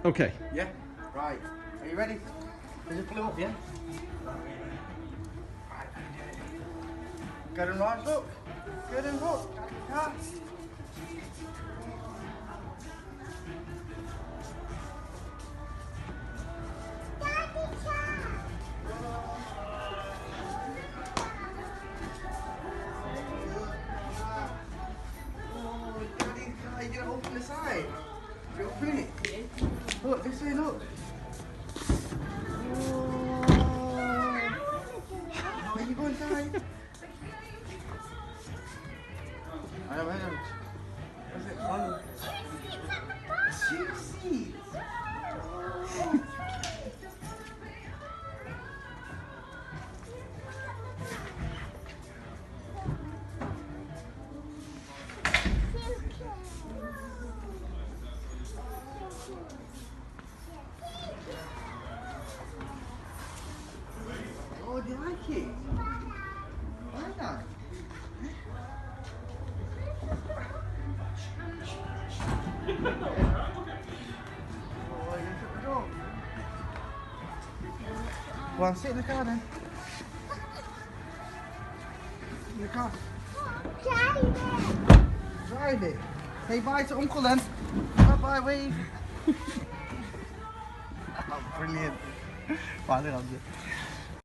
Okay. Yeah? Right. Are you ready? They just blew up, yeah? Right. Good and right, look. Good and look. Yeah. Oh, Daddy's car, you gonna open the side? You open it? Look, this way, look. Oh, you go inside. I know. What's it called? Gypsies. Oh, do you like it? Why not? Oh, you shut the door. Go on, sit in the car then. In the car. Drive it. Say bye to Uncle then. Bye bye, wave. Oh, brilliant. Vale,